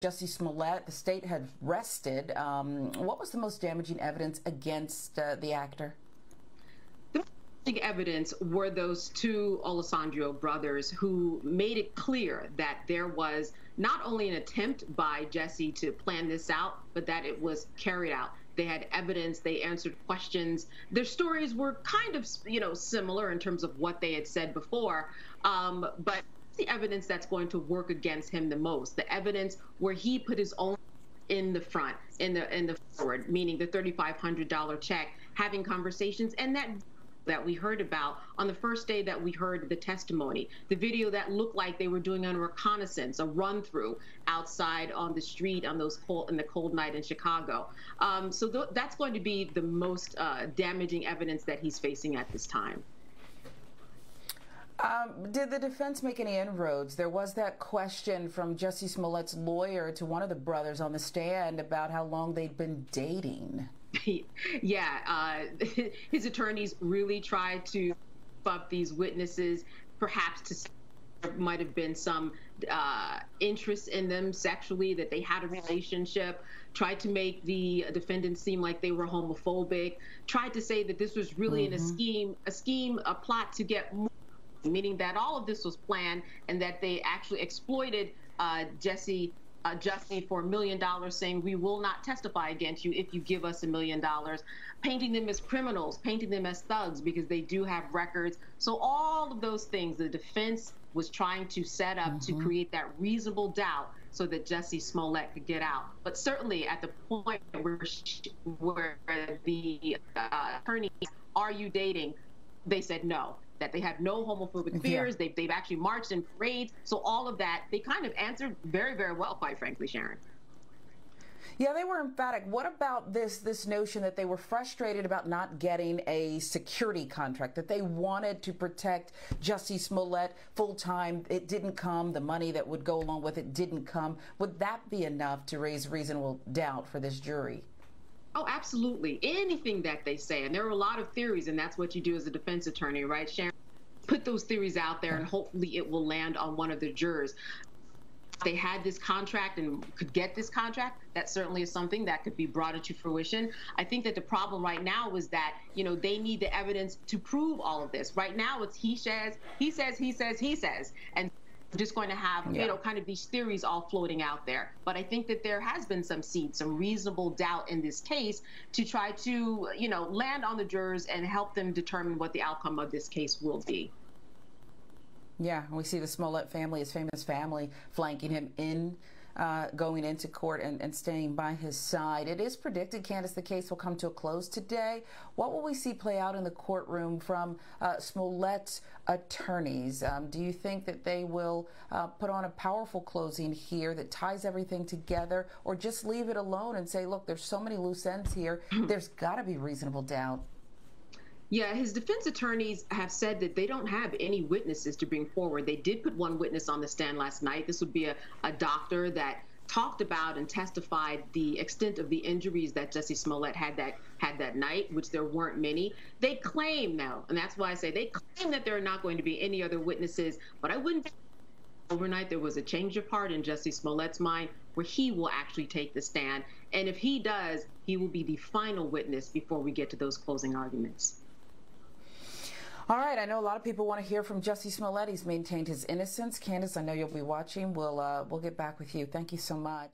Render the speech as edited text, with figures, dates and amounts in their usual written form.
Jussie Smollett, the state had rested. What was the most damaging evidence against the actor? The most evidence were those two Osundairo brothers who made it clear that there was not only an attempt by Jussie to plan this out, but that it was carried out. They had evidence, they answered questions. Their stories were kind of, similar in terms of what they had said before, but the evidence that's going to work against him the most, the evidence where he put his own in the front, in the forward, meaning the $3,500 check, having conversations, and that we heard about on the first day that we heard the testimony, the video that looked like they were doing a reconnaissance, a run through outside on the street on in the cold night in Chicago. So that's going to be the most damaging evidence that he's facing at this time. Did the defense make any inroads? There was that question from Jussie Smollett's lawyer to one of the brothers on the stand about how long they'd been dating. Yeah, his attorneys really tried to up these witnesses, perhaps there might have been some interest in them sexually, that they had a relationship, tried to make the defendants seem like they were homophobic, tried to say that this was really a plot to get more, meaning that all of this was planned and that they actually exploited Jussie for $1 million, saying we will not testify against you if you give us $1 million, painting them as criminals, painting them as thugs because they do have records. So all of those things the defense was trying to set up to create that reasonable doubt so that Jussie Smollett could get out. But certainly at the point where the attorneys, are you dating? They said no, that they have no homophobic fears. Yeah. They've actually marched in parades. So all of that, they kind of answered very, very well, quite frankly, Sharon. Yeah, they were emphatic. What about this notion that they were frustrated about not getting a security contract, that they wanted to protect Jussie Smollett full time? It didn't come. The money that would go along with it didn't come. Would that be enough to raise reasonable doubt for this jury? Oh, absolutely. Anything that they say. And there are a lot of theories, and that's what you do as a defense attorney, right, Sharon? Put those theories out there, and hopefully it will land on one of the jurors. If they had this contract and could get this contract, that certainly is something that could be brought into fruition. I think that the problem right now is that, they need the evidence to prove all of this. Right now, it's he says, he says, he says, he says. And just going to have, kind of these theories all floating out there. But I think that there has been some reasonable doubt in this case to try to, land on the jurors and help them determine what the outcome of this case will be. Yeah, we see the Smollett family, his famous family, flanking him in, going into court and staying by his side. It is predicted, Candace, the case will come to a close today. What will we see play out in the courtroom from Smollett's attorneys? Do you think that they will put on a powerful closing here that ties everything together, or just leave it alone and say, look, there's so many loose ends here, there's got to be reasonable doubt? Yeah, his defense attorneys have said that they don't have any witnesses to bring forward. They did put one witness on the stand last night. This would be a doctor that talked about and testified the extent of the injuries that Jussie Smollett had that night, which there weren't many. They claim now, and that's why I say they claim that there are not going to be any other witnesses, but I wouldn't. Overnight, there was a change of heart in Jussie Smollett's mind where he will actually take the stand. And if he does, he will be the final witness before we get to those closing arguments. All right, I know a lot of people want to hear from Jussie Smollett. He's maintained his innocence. Candace, I know you'll be watching. We'll get back with you. Thank you so much.